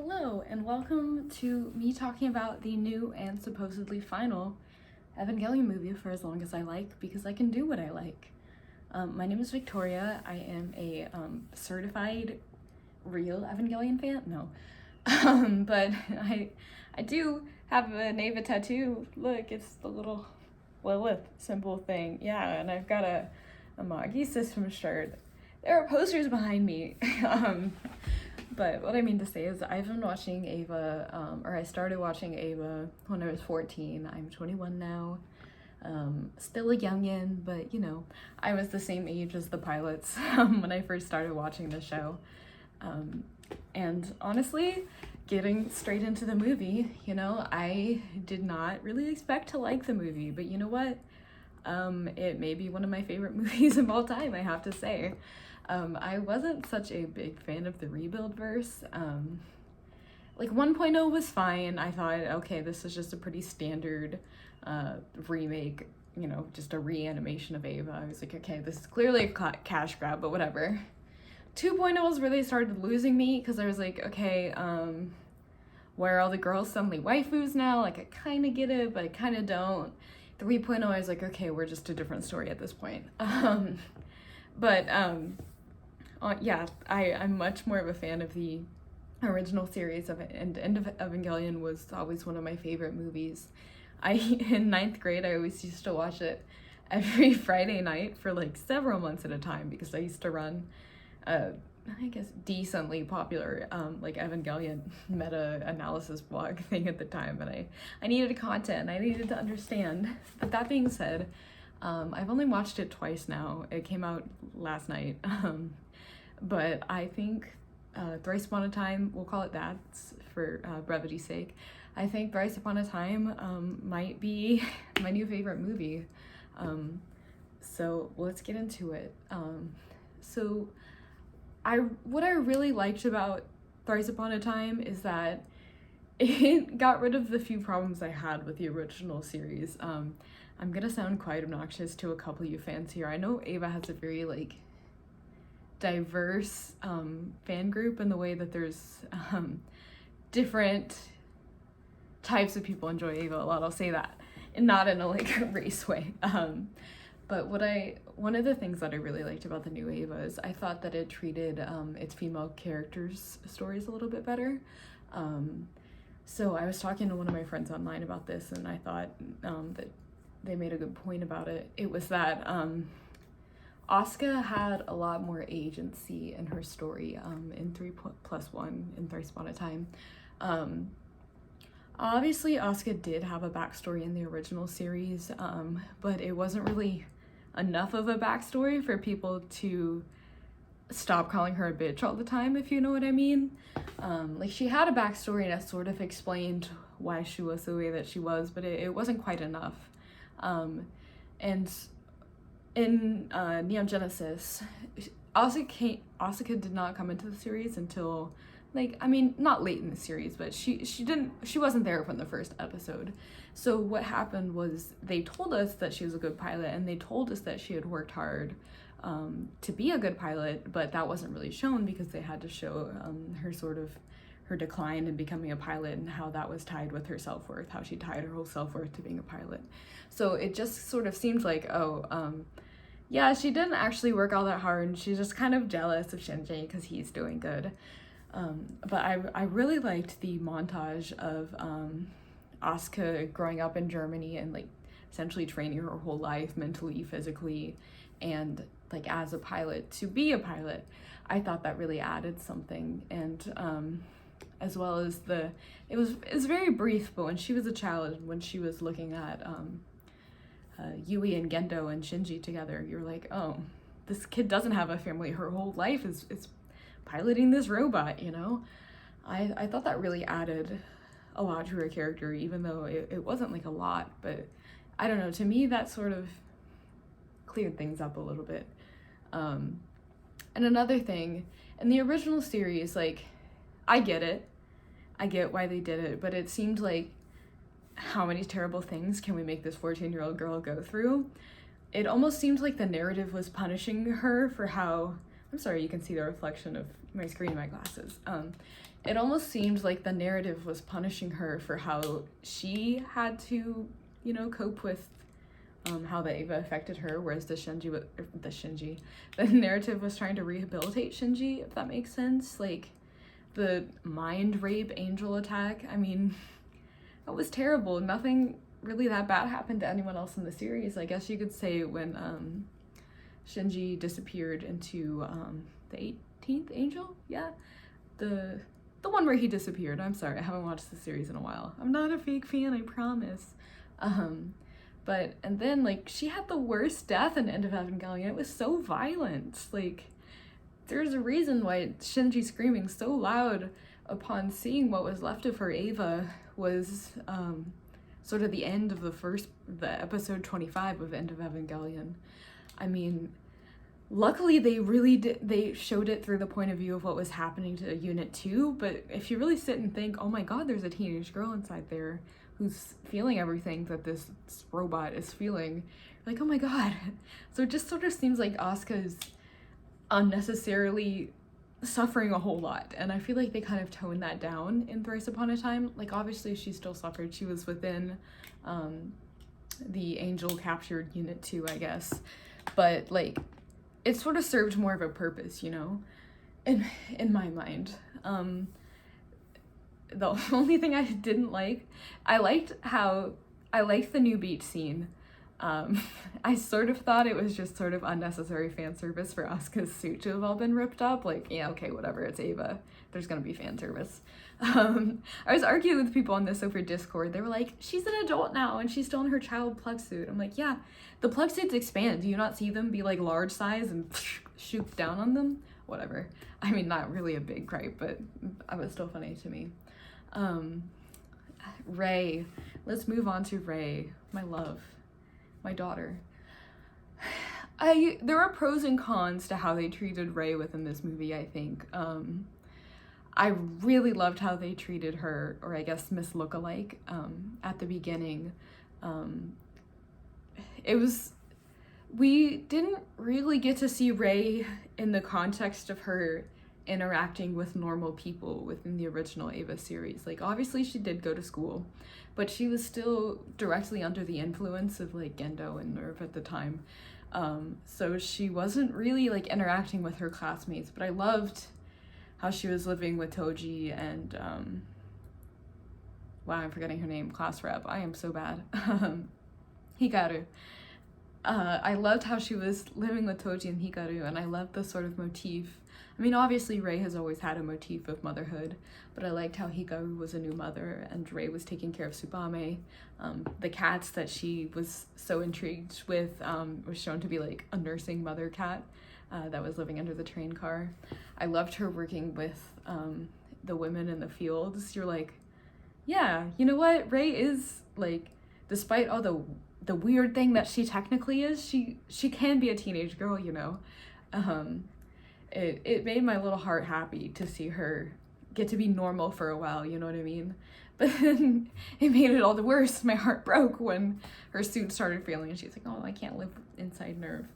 Hello, and welcome to me talking about the new and supposedly final Evangelion movie for as long as I like, because I can do what I like. My name is Victoria. I am a certified real Evangelion fan. No. But I do have an Eva tattoo. Look, it's the little Lilith symbol thing. Yeah, and I've got a Magi System shirt. There are posters behind me. But what I mean to say is I've been watching Eva, or I started watching Eva when I was 14. I'm 21 now. Still a youngin', but you know, I was the same age as the pilots when I first started watching the show. And honestly, getting straight into the movie, you know, I did not really expect to like the movie, but you know what? It may be one of my favorite movies of all time, I have to say. I wasn't such a big fan of the rebuild verse. Like 1.0 was fine. I thought, okay, this is just a pretty standard remake, you know, just a reanimation of Ava. I was like, okay, this is clearly a cash grab, but whatever. 2.0 is where they started losing me, because I was like, okay, why are all the girls suddenly waifus now? Like, I kind of get it, but I kind of don't. 3.0, I was like, okay, we're just a different story at this point. Yeah, I'm much more of a fan of the original series of it, and End of Evangelion was always one of my favorite movies. In 9th grade, I always used to watch it every Friday night for like several months at a time, because I used to run I guess decently popular like Evangelion meta-analysis blog thing at the time, and I needed content, I needed to understand. But that being said, I've only watched it twice now. It came out last night. But I think Thrice Upon a Time, we'll call it that for brevity's sake. I think Thrice Upon a Time might be my new favorite movie. So let's get into it. What I really liked about Thrice Upon a Time is that it got rid of the few problems I had with the original series. I'm gonna sound quite obnoxious to a couple of you fans here. I know Ava has a very like diverse fan group in the way that there's different types of people enjoy Ava a lot. I'll say that, and not in a like race way. But one of the things that I really liked about the new Ava is I thought that it treated its female characters' stories a little bit better. So I was talking to one of my friends online about this, and I thought that they made a good point about it. It was that Asuka had a lot more agency in her story in 3+1 in Thrice Upon a Time. Obviously, Asuka did have a backstory in the original series, but it wasn't really enough of a backstory for people to stop calling her a bitch all the time, if you know what I mean. Like, she had a backstory and it sort of explained why she was the way that she was, but it wasn't quite enough. And in Neon Genesis, Asuka did not come into the series until, like, I mean, not late in the series, but she wasn't there from the first episode. So what happened was they told us that she was a good pilot, and they told us that she had worked hard to be a good pilot, but that wasn't really shown because they had to show her decline in becoming a pilot and how that was tied with her self-worth, how she tied her whole self-worth to being a pilot. So it just sort of seemed like, yeah, she didn't actually work all that hard, and she's just kind of jealous of Shinji because he's doing good. But I really liked the montage of Asuka growing up in Germany and like essentially training her whole life mentally, physically, and like as a pilot to be a pilot. I thought that really added something, and as well as it was very brief, but when she was a child and when she was looking at Yui and Gendo and Shinji together, you're like, oh, this kid doesn't have a family. Her whole life is piloting this robot, you know? I thought that really added a lot to her character, even though it wasn't like a lot, but I don't know, to me that sort of cleared things up a little bit. And another thing, in the original series, like, I get why they did it, but it seemed like, how many terrible things can we make this 14-year-old girl go through? It almost seemed like the narrative was punishing her for how, I'm sorry, you can see the reflection of my screen in my glasses. it almost seemed like the narrative was punishing her for how she had to, you know, cope with how the Eva affected her, whereas the narrative was trying to rehabilitate Shinji, if that makes sense. Like, the mind rape angel attack, I mean, that was terrible. Nothing really that bad happened to anyone else in the series. I guess you could say when Shinji disappeared into the 18th angel? Yeah, the one where he disappeared. I'm sorry, I haven't watched the series in a while. I'm not a fake fan, I promise. But, and then, like, she had the worst death in End of Evangelion. It was so violent. Like, there's a reason why Shinji screaming so loud upon seeing what was left of her Eva was sort of the end of the episode 25 of End of Evangelion. I mean, luckily they showed it through the point of view of what was happening to Unit 2, but if you really sit and think, oh my god, there's a teenage girl inside there who's feeling everything that this robot is feeling, like, oh my god. So it just sort of seems like Asuka's unnecessarily suffering a whole lot, and I feel like they kind of toned that down in Thrice Upon a Time. Like, obviously she still suffered, she was within the angel captured Unit 2, I guess, but like, it sort of served more of a purpose, you know, in my mind. The only thing I didn't like, I liked the new beach scene. I sort of thought it was just sort of unnecessary fan service for Asuka's suit to have all been ripped up. Like, yeah, okay, whatever, it's Eva. There's gonna be fan service. I was arguing with people on this over Discord. They were like, she's an adult now and she's still in her child plug suit. I'm like, yeah, the plug suits expand. Do you not see them be like large size and shoot down on them? Whatever. I mean, not really a big gripe, but it was still funny to me. Rei. Let's move on to Rei, my love, my daughter. There are pros and cons to how they treated Rei within this movie, I think. I really loved how they treated her, or I guess Miss Lookalike, at the beginning. We didn't really get to see Rei in the context of her interacting with normal people within the original Eva series. Like, obviously she did go to school, but she was still directly under the influence of like Gendo and Nerve at the time. So she wasn't really like interacting with her classmates, but I loved how she was living with Toji and wow, I'm forgetting her name, class rep. I am so bad. Hikaru. I loved how she was living with Toji and Hikaru, and I loved the sort of motif. I mean, obviously Rei has always had a motif of motherhood, but I liked how Hikaru was a new mother and Rei was taking care of Tsubame. The cats that she was so intrigued with was shown to be like a nursing mother cat that was living under the train car. I loved her working with the women in the fields. You're like, yeah, you know what? Rei is like, despite all the weird thing that she technically is, she can be a teenage girl, you know. It made my little heart happy to see her get to be normal for a while, you know what I mean? But then it made it all the worse. My heart broke when her suit started failing and she's like, oh, I can't live inside Nerve.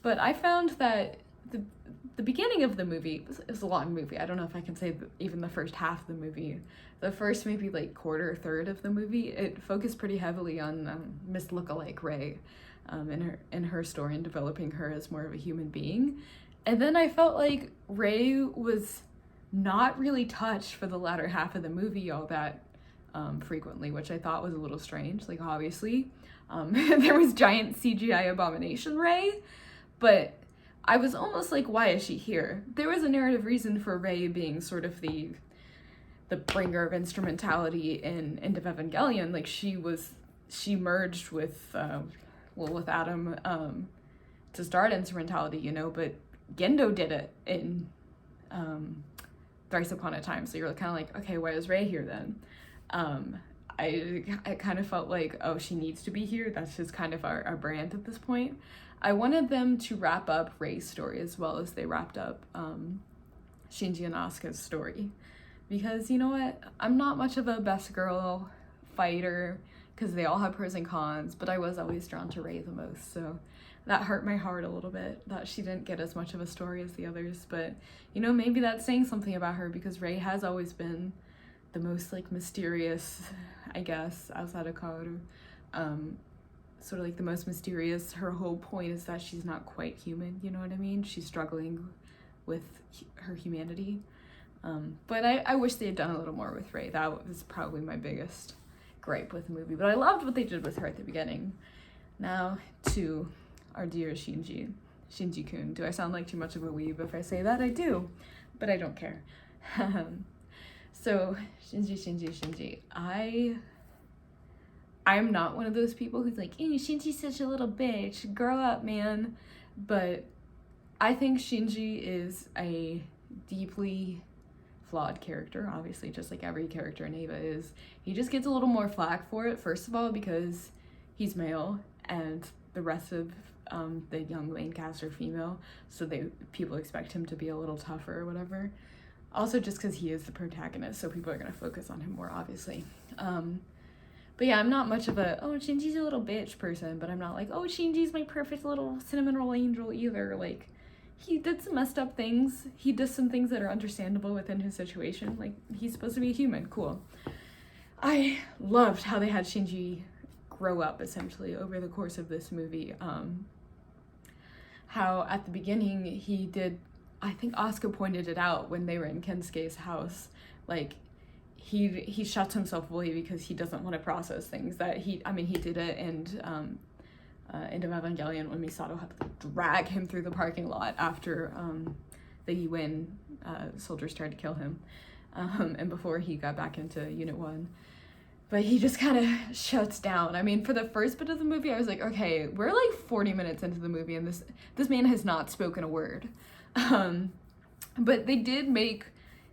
But I found that the beginning of the movie, it was a long movie. I don't know if I can say even the first half of the movie. The first maybe like quarter or third of the movie, it focused pretty heavily on Miss Lookalike Rei in her story and developing her as more of a human being. And then I felt like Rei was not really touched for the latter half of the movie all that frequently, which I thought was a little strange. Like, obviously, there was giant CGI abomination Rei, but I was almost like, why is she here? There was a narrative reason for Rei being sort of the bringer of instrumentality in End of Evangelion. Like, she merged with Adam to start instrumentality, you know, but Gendo did it in Thrice Upon a Time, so you're kind of like, okay, why is Rei here then? I kind of felt like, oh, she needs to be here. That's just kind of our brand at this point. I wanted them to wrap up Rei's story as well as they wrapped up Shinji and Asuka's story, because you know what? I'm not much of a best girl fighter because they all have pros and cons, but I was always drawn to Rei the most, so that hurt my heart a little bit, that she didn't get as much of a story as the others. But, you know, maybe that's saying something about her, because Rey has always been the most, like, mysterious, I guess, outside of Kaoru. Sort of like the most mysterious. Her whole point is that she's not quite human, you know what I mean? She's struggling with her humanity. But I wish they had done a little more with Rey. That was probably my biggest gripe with the movie. But I loved what they did with her at the beginning. Now to our dear Shinji-kun. Do I sound like too much of a weeb if I say that? I do, but I don't care. So, Shinji. I'm not one of those people who's like, ew, Shinji's such a little bitch. Grow up, man. But I think Shinji is a deeply flawed character, obviously, just like every character in Eva is. He just gets a little more flack for it, first of all, because he's male, and the rest of the young main cast are female, so people expect him to be a little tougher or whatever. Also just because he is the protagonist, so people are going to focus on him more, obviously. But yeah, I'm not much of a, oh, Shinji's a little bitch person, but I'm not like, oh, Shinji's my perfect little cinnamon roll angel either. Like, he did some messed up things. He does some things that are understandable within his situation. Like, he's supposed to be a human. Cool. I loved how they had Shinji grow up, essentially, over the course of this movie. How at the beginning he did, I think Asuka pointed it out when they were in Kensuke's house, like, he shuts himself away because he doesn't want to process things that he did it in Evangelion when Misato had to drag him through the parking lot after the UN soldiers tried to kill him, and before he got back into Unit 1. But he just kind of shuts down. I mean, for the first bit of the movie, I was like, okay, we're like 40 minutes into the movie and this man has not spoken a word. But they did make,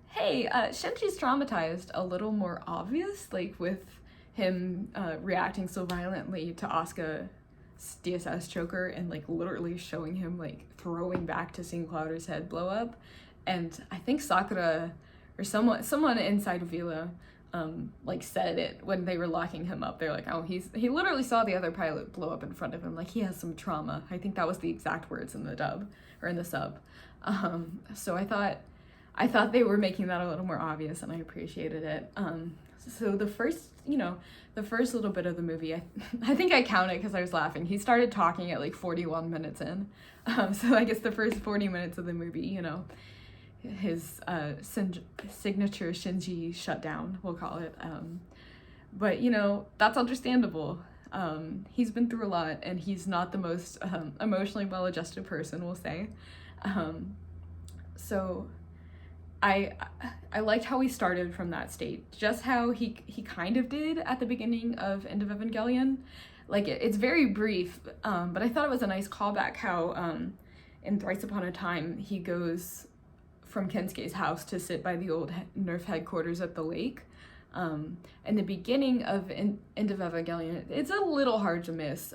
hey, Shinji's traumatized a little more obvious, like with him reacting so violently to Asuka's DSS choker and like literally showing him like throwing back to seeing Clouders' head blow up. And I think Sakura or someone inside of Vila like said it when they were locking him up. They're like, oh, he literally saw the other pilot blow up in front of him. Like, he has some trauma. I think that was the exact words in the dub or in the sub. So I thought they were making that a little more obvious, and I appreciated it. So the first little bit of the movie, I think I counted because I was laughing. He started talking at like 41 minutes in. So I guess the first 40 minutes of the movie, you know, his signature Shinji shutdown, we'll call it. But, you know, that's understandable. He's been through a lot, and he's not the most emotionally well-adjusted person, we'll say. So I liked how he started from that state, just how he kind of did at the beginning of End of Evangelion. Like, it's very brief, but I thought it was a nice callback how in Thrice Upon a Time he goes from Kensuke's house to sit by the old Nerf headquarters at the lake. In the beginning of End of Evangelion, it's a little hard to miss,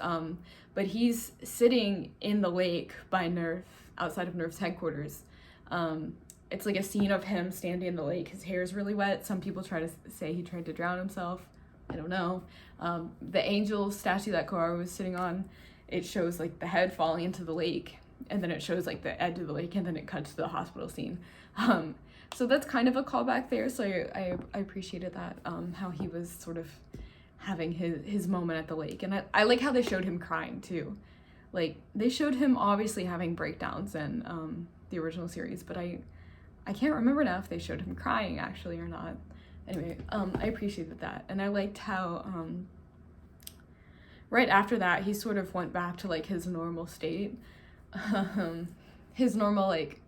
but he's sitting in the lake by Nerf, outside of Nerf's headquarters. It's like a scene of him standing in the lake. His hair is really wet. Some people try to say he tried to drown himself. I don't know. The angel statue that Kaoru was sitting on, it shows like the head falling into the lake, and then it shows like the edge of the lake, and then it cuts to the hospital scene. So that's kind of a callback there. So I appreciated that, how he was sort of having his moment at the lake. And I like how they showed him crying too. Like, they showed him obviously having breakdowns in the original series, but I can't remember now if they showed him crying actually or not. Anyway, I appreciated that. And I liked how right after that he sort of went back to like his normal state. His normal, like,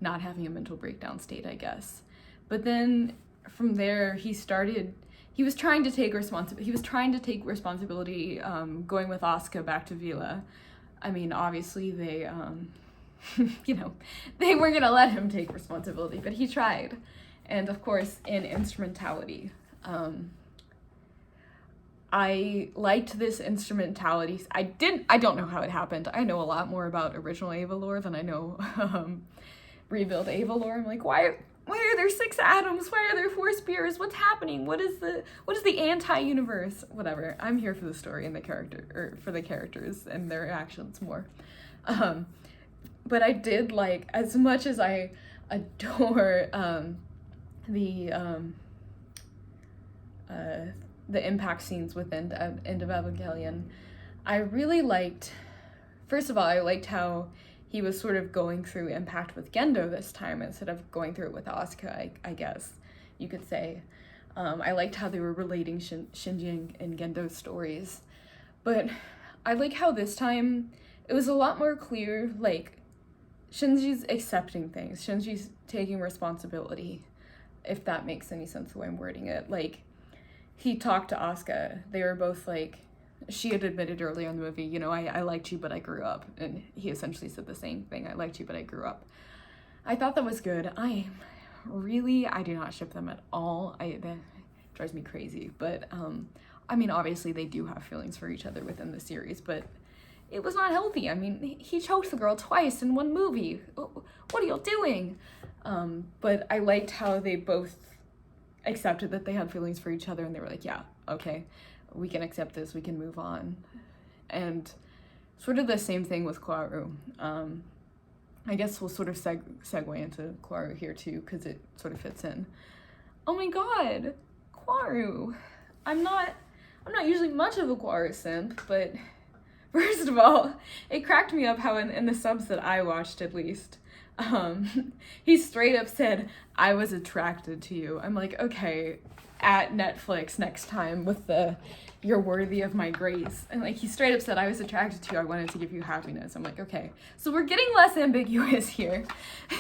not having a mental breakdown state, I guess. But then from there he was trying to take responsibility going with Asuka back to Vila. I mean, obviously they you know, they weren't gonna let him take responsibility, but he tried. And of course, in instrumentality, I liked this instrumentality. I don't know how it happened. I know a lot more about original Ava lore than I know rebuild Ava lore. I'm like, why Why are there 6 atoms? Why are there 4 spears? What's happening? What is the anti-universe? Whatever. I'm here for the story and the character, or for the characters and their actions more. But I did like, as much as I adore the impact scenes within End of Evangelion, I really liked, first of all, I liked how he was sort of going through impact with Gendo this time instead of going through it with Asuka, I guess you could say. I liked how they were relating Shinji and Gendo's stories. But I like how this time it was a lot more clear, like, Shinji's accepting things. Shinji's taking responsibility, if that makes any sense the way I'm wording it. Like, he talked to Asuka. They were both like, she had admitted earlier in the movie, you know, I liked you, but I grew up. And he essentially said the same thing. I liked you, but I grew up. I thought that was good. I do not ship them at all. That drives me crazy. But, I mean, obviously they do have feelings for each other within the series, but it was not healthy. I mean, he choked the girl twice in one movie. What are y'all doing? But I liked how they both accepted that they had feelings for each other, and they were like, yeah, okay, we can accept this, we can move on. And sort of the same thing with Kwaru. I guess we'll sort of segue into Kwaru here too, because it sort of fits in. Oh my god, Kwaru. I'm not usually much of a Kwaru simp, but first of all, it cracked me up how in the subs that I watched, at least, he straight up said, I was attracted to you. I'm like, okay, at Netflix next time with the you're worthy of my grace. And like, he straight up said, I was attracted to you, I wanted to give you happiness. I'm like, okay, so we're getting less ambiguous here.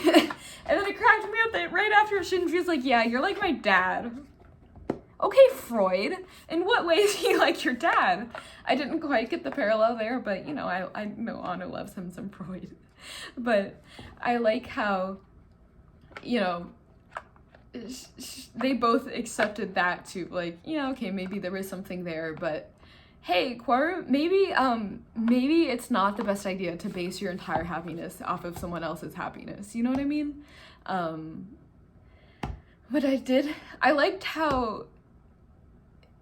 And then it cracked me up that right after Shinji was like, yeah, you're like my dad. Okay, Freud, in what way is he like your dad? I didn't quite get the parallel there, but you know, I know Anno loves him some Freud. But I like how, you know, they both accepted that too. Like, yeah, okay, maybe there was something there, but hey, Kwaru, maybe it's not the best idea to base your entire happiness off of someone else's happiness. You know what I mean? But I liked how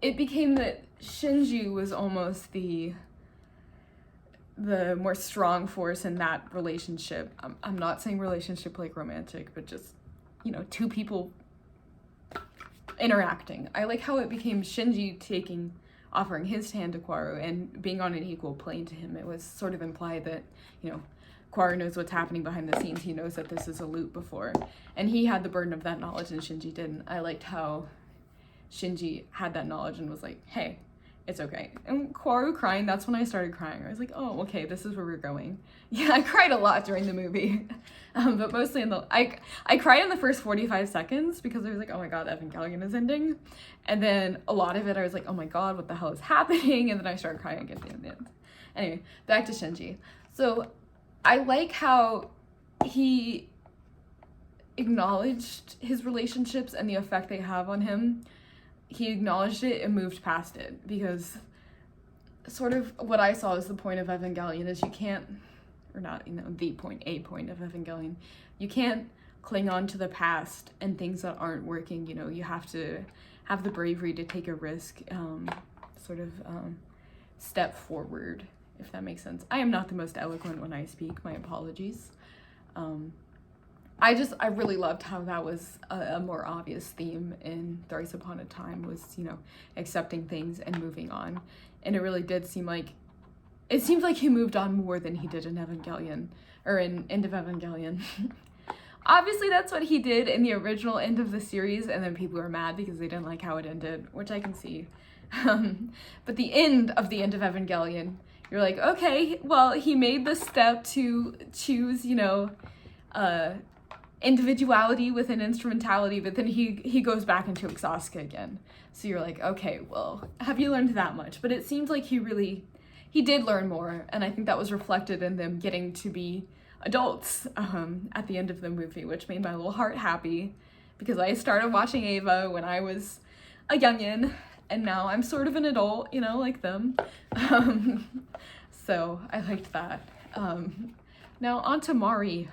it became that Shinji was almost the more strong force in that relationship. I'm not saying relationship like romantic, but just, you know, two people interacting. I like how it became Shinji offering his hand to Kwaru and being on an equal plane to him. It was sort of implied that, you know, Kwaru knows what's happening behind the scenes. He knows that this is a loop before. And he had the burden of that knowledge and Shinji didn't. I liked how Shinji had that knowledge and was like, hey, it's okay. And Kwaru crying, that's when I started crying. I was like, oh, okay, this is where we're going. Yeah, I cried a lot during the movie. But mostly I cried in the first 45 seconds because I was like, oh my god, Evangelion is ending. And then a lot of it, I was like, oh my god, what the hell is happening? And then I started crying again at the end. Anyway, back to Shinji. So I like how he acknowledged his relationships and the effect they have on him. He acknowledged it and moved past it, because sort of what I saw as the point of Evangelion is you can't, or not, you know, a point of Evangelion, you can't cling on to the past and things that aren't working. You know, you have to have the bravery to take a risk, step forward, if that makes sense. I am not the most eloquent when I speak, my apologies. I really loved how that was a more obvious theme in Thrice Upon a Time, was, you know, accepting things and moving on. And it really did seem like, it seems like he moved on more than he did in Evangelion, or in End of Evangelion. Obviously that's what he did in the original end of the series, and then people were mad because they didn't like how it ended, which I can see. But the end of Evangelion, you're like, okay, well, he made the step to choose, you know, individuality within instrumentality, but then he goes back into Asuka again. So you're like, okay, well, have you learned that much? But it seems like he did learn more, and I think that was reflected in them getting to be adults at the end of the movie, which made my little heart happy, because I started watching Ava when I was a youngin', and now I'm sort of an adult, you know, like them. So I liked that. Now on to Mari.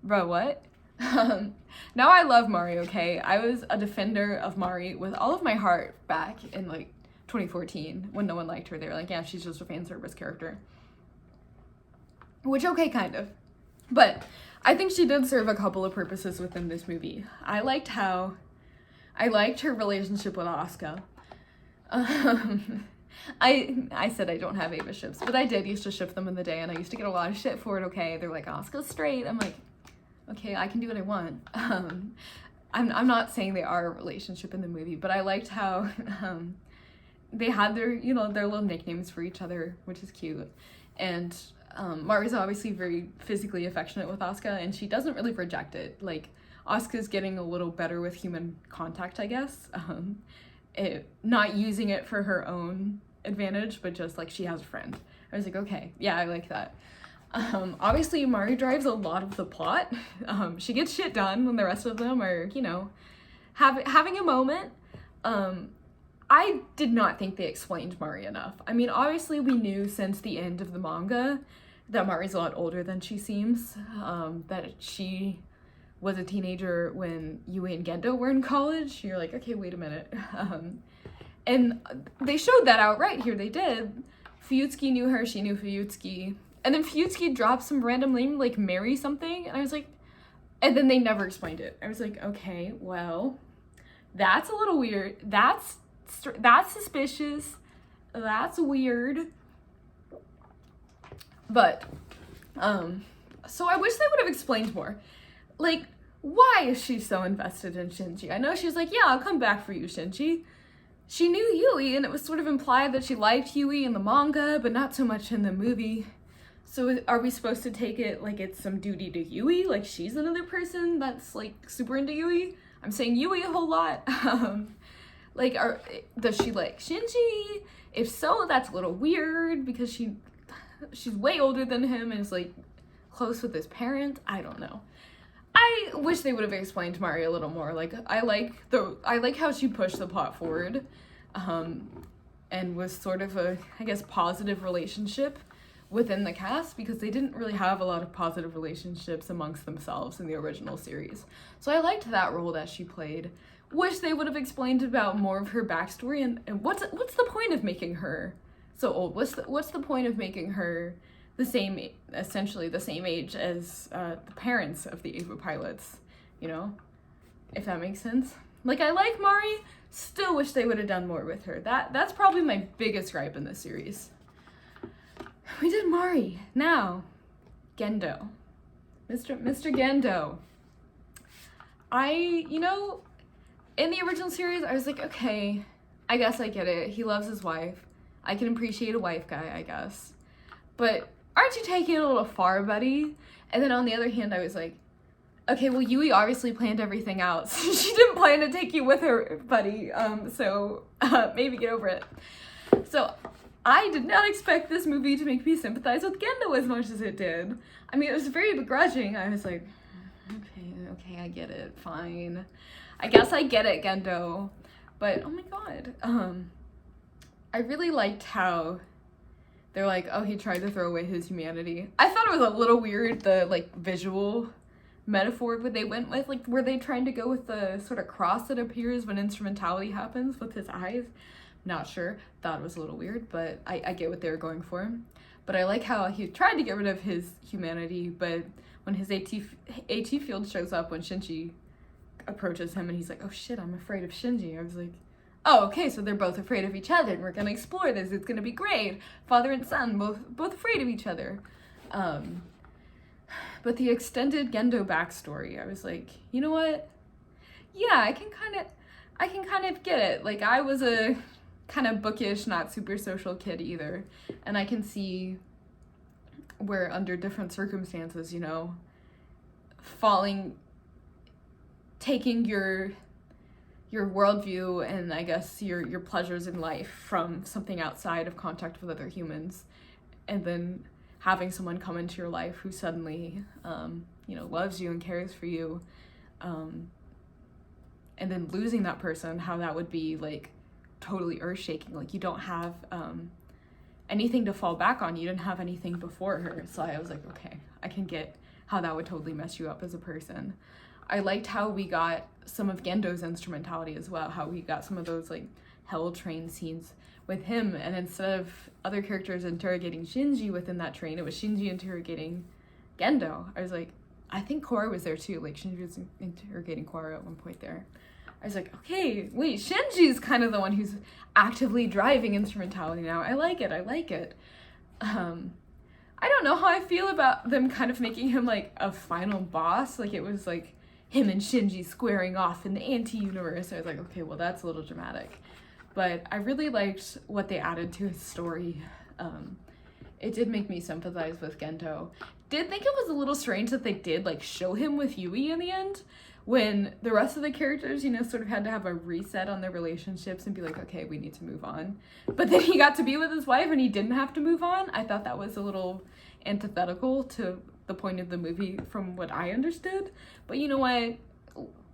Bro, what? Now I love Mari, okay? I was a defender of Mari with all of my heart back in like 2014 when no one liked her. They were like, yeah, she's just a fan service character. Which, okay, kind of. But I think she did serve a couple of purposes within this movie. I liked her relationship with Asuka. I said I don't have Ava ships, but I did used to ship them in the day, and I used to get a lot of shit for it, okay? They're like, Asuka's straight. I'm like, okay, I can do what I want. I'm not saying they are a relationship in the movie, but I liked how they had their, you know, their little nicknames for each other, which is cute. And Mari's obviously very physically affectionate with Asuka, and she doesn't really reject it. Like, Asuka's getting a little better with human contact, I guess. Not using it for her own advantage, but just like she has a friend. I was like, okay, yeah, I like that. Obviously, Mari drives a lot of the plot. She gets shit done when the rest of them are, you know, having a moment. I did not think they explained Mari enough. I mean, obviously, we knew since the end of the manga that Mari's a lot older than she seems, that she was a teenager when Yui and Gendo were in college. You're like, okay, wait a minute. And they showed that outright here, they did. Fuyutsuki knew her, she knew Fuyutsuki. And then Fuyutsuki dropped some random name, like Mary something, and I was like, and then they never explained it. I was like, okay, well, that's a little weird. That's suspicious. That's weird. But, so I wish they would have explained more. Like, why is she so invested in Shinji? I know she's like, yeah, I'll come back for you, Shinji. She knew Yui, and it was sort of implied that she liked Yui in the manga, but not so much in the movie. So are we supposed to take it like it's some duty to Yui? Like she's another person that's like super into Yui? I'm saying Yui a whole lot. Like, does she like Shinji? If so, that's a little weird because she's way older than him and is like close with his parents. I don't know. I wish they would have explained Mari a little more. Like, I like how she pushed the plot forward, and was sort of a, I guess, positive relationship within the cast, because they didn't really have a lot of positive relationships amongst themselves in the original series. So I liked that role that she played. Wish they would have explained about more of her backstory, and what's the point of making her so old? What's the point of making her essentially the same age as the parents of the Eva pilots, you know, if that makes sense. Like, I like Mari, still wish they would have done more with her. That's probably my biggest gripe in this series. We did Mari. Now, Gendo. Mr. Gendo. You know, in the original series, I was like, okay, I guess I get it. He loves his wife. I can appreciate a wife guy, I guess. But aren't you taking it a little far, buddy? And then on the other hand, I was like, okay, well, Yui obviously planned everything out. So she didn't plan to take you with her, buddy. So maybe get over it. So I did not expect this movie to make me sympathize with Gendo as much as it did. I mean, it was very begrudging. I was like, okay, I get it, fine. I guess I get it, Gendo. But, oh my god. I really liked how they're like, oh, he tried to throw away his humanity. I thought it was a little weird, the, like, visual metaphor that they went with. Like, were they trying to go with the sort of cross that appears when instrumentality happens with his eyes? Not sure. Thought it was a little weird, but I get what they were going for. But I like how he tried to get rid of his humanity, but when his AT field shows up when Shinji approaches him and he's like, oh shit, I'm afraid of Shinji. I was like, oh, okay, so they're both afraid of each other and we're gonna explore this. It's gonna be great. Father and son, both afraid of each other. But the extended Gendo backstory, I was like, you know what? Yeah, I can kind of get it. Like, I was a kind of bookish, not super social kid either. And I can see where under different circumstances, you know, taking your worldview and I guess your pleasures in life from something outside of contact with other humans, and then having someone come into your life who suddenly, you know, loves you and cares for you, and then losing that person, how that would be like totally earth-shaking. Like, you don't have anything to fall back on. You didn't have anything before her. So I was like, okay, I can get how that would totally mess you up as a person. I liked how we got some of Gendo's instrumentality as well, how we got some of those like hell train scenes with him, and instead of other characters interrogating Shinji within that train, it was Shinji interrogating Gendo. I was like, I think Korra was there too, like Shinji was interrogating Korra at one point there. I was like, okay, wait, Shinji's kind of the one who's actively driving instrumentality now. I like it. I don't know how I feel about them kind of making him like a final boss. Like it was like him and Shinji squaring off in the anti-universe. I was like, okay, well that's a little dramatic. But I really liked what they added to his story. It did make me sympathize with Gendo. Did think it was a little strange that they did like show him with Yui in the end, when the rest of the characters, you know, sort of had to have a reset on their relationships and be like, okay, we need to move on. But then he got to be with his wife and he didn't have to move on. I thought that was a little antithetical to the point of the movie from what I understood. But you know what?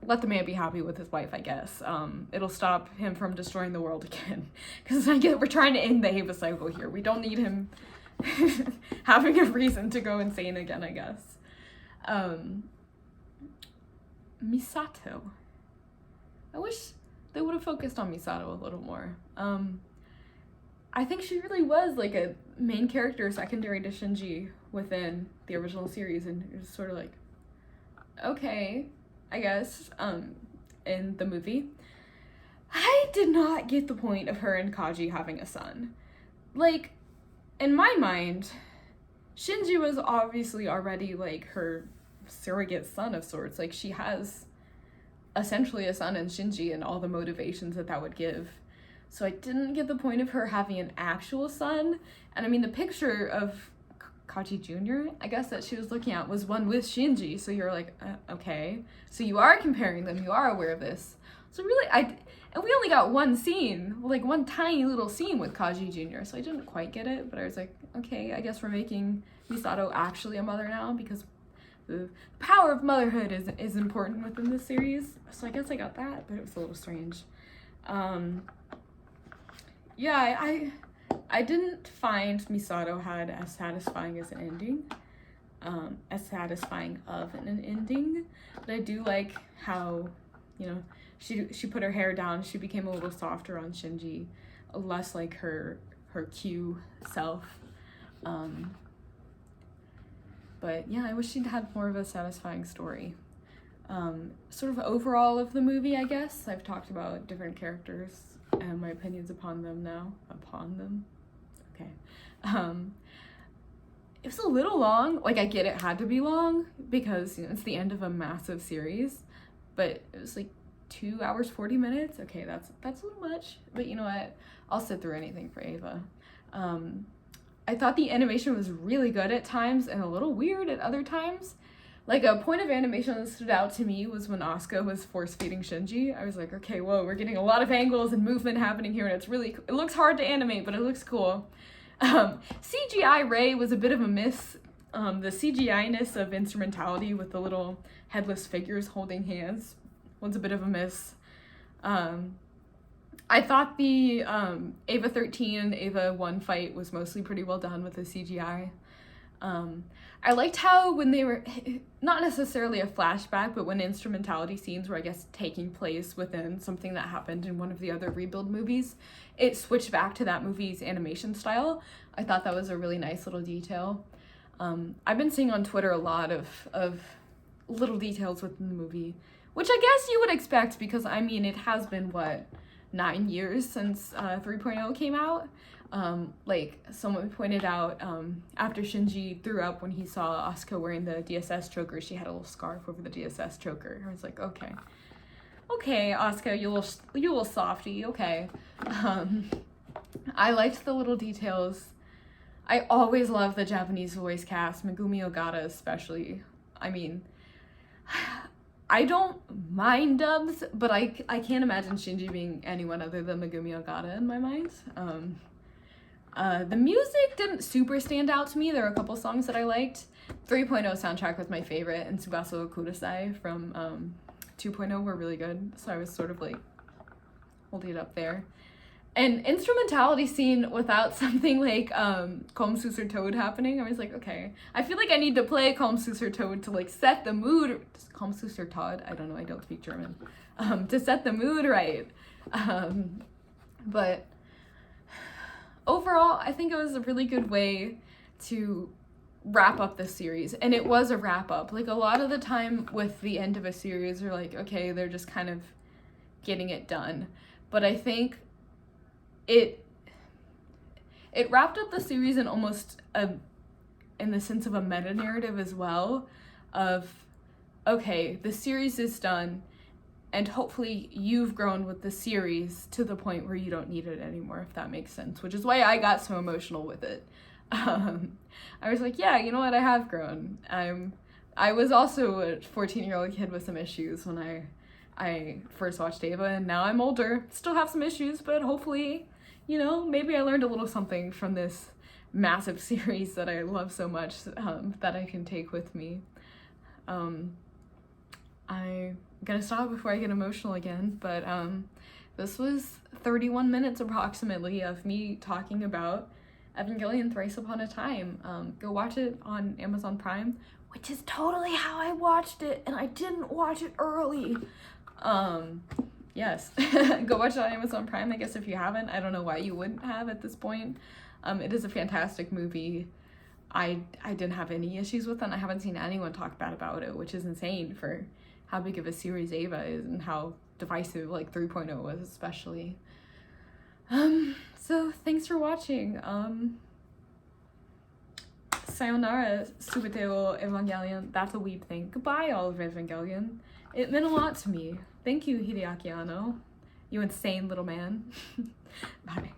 Let the man be happy with his wife, I guess. It'll stop him from destroying the world again. Because I get we're trying to end the Ava cycle here. We don't need him having a reason to go insane again, I guess. Misato. I wish they would have focused on Misato a little more. I think she really was like a main character secondary to Shinji within the original series, and it was sort of like, okay, I guess, in the movie. I did not get the point of her and Kaji having a son. Like, in my mind, Shinji was obviously already like her surrogate son of sorts. Like she has essentially a son in Shinji and all the motivations that would give. So I didn't get the point of her having an actual son. And I mean, the picture of Kaji Jr., I guess, that she was looking at was one with Shinji. So you're like, okay. So you are comparing them. You are aware of this. So really, and we only got one scene, like one tiny little scene with Kaji Jr. So I didn't quite get it, but I was like, okay, I guess we're making Misato actually a mother now because the power of motherhood is important within this series. So I guess I got that, but it was a little strange. Yeah, I didn't find Misato had as satisfying as an ending, as satisfying of an ending, but I do like how, you know, she put her hair down, she became a little softer on Shinji, less like her Q self. But yeah, I wish she'd had more of a satisfying story. Sort of overall of the movie, I guess. I've talked about different characters and my opinions upon them now. Upon them? Okay. It was a little long. Like, I get it had to be long because, you know, it's the end of a massive series. But it was like 2 hours, 40 minutes. Okay, that's a little much. But you know what? I'll sit through anything for Ava. I thought the animation was really good at times and a little weird at other times. Like, a point of animation that stood out to me was when Asuka was force-feeding Shinji. I was like, okay, whoa, we're getting a lot of angles and movement happening here, and it looks hard to animate, but it looks cool. CGI Rei was a bit of a miss. The CGI-ness of instrumentality with the little headless figures holding hands was a bit of a miss. I thought the Ava 13 and Ava 1 fight was mostly pretty well done with the CGI. I liked how when they were, not necessarily a flashback, but when instrumentality scenes were, I guess, taking place within something that happened in one of the other Rebuild movies, it switched back to that movie's animation style. I thought that was a really nice little detail. I've been seeing on Twitter a lot of little details within the movie, which I guess you would expect because, I mean, it has been, 9 years since 3.0 came out. Like someone pointed out, after Shinji threw up when he saw Asuka wearing the DSS choker, she had a little scarf over the DSS choker. I was like, okay, Asuka, you little softy, okay. I liked the little details. I always love the Japanese voice cast, Megumi Ogata especially. I mean, I don't mind dubs, but I can't imagine Shinji being anyone other than Megumi Ogata in my mind. The music didn't super stand out to me. There were a couple songs that I liked. 3.0 soundtrack was my favorite, and Tsubasa Kudasai from 2.0 were really good, so I was sort of like holding it up there. an instrumentality scene without something like Calm Suser Toad happening. I was like, okay, I feel like I need to play Calm Suser Toad to like set the mood. Calm Suser Todd, I don't know, I don't speak German. To set the mood right. But overall, I think it was a really good way to wrap up this series. And it was a wrap up. Like, a lot of the time with the end of a series, you're like, okay, they're just kind of getting it done. But I think it wrapped up the series in almost in the sense of a meta narrative as well, of, okay, the series is done, and hopefully you've grown with the series to the point where you don't need it anymore, if that makes sense, which is why I got so emotional with it. I was like, yeah, you know what, I have grown. I was also a 14-year-old kid with some issues when I first watched Ava, and now I'm older, still have some issues, but hopefully, you know, maybe I learned a little something from this massive series that I love so much, that I can take with me. I'm gonna stop before I get emotional again, but this was 31 minutes approximately of me talking about Evangelion Thrice Upon a Time. Go watch it on Amazon Prime, which is totally how I watched it, and I didn't watch it early. Yes, go watch it on Amazon Prime, I guess, if you haven't. I don't know why you wouldn't have at this point. It is a fantastic movie. I didn't have any issues with it, and I haven't seen anyone talk bad about it, which is insane for how big of a series Ava is and how divisive, like, 3.0 was especially. So thanks for watching. Sayonara, subiteo Evangelion. That's a weeb thing. Goodbye, all of Evangelion. It meant a lot to me. Thank you, Hideaki Anno. You insane little man. Bye.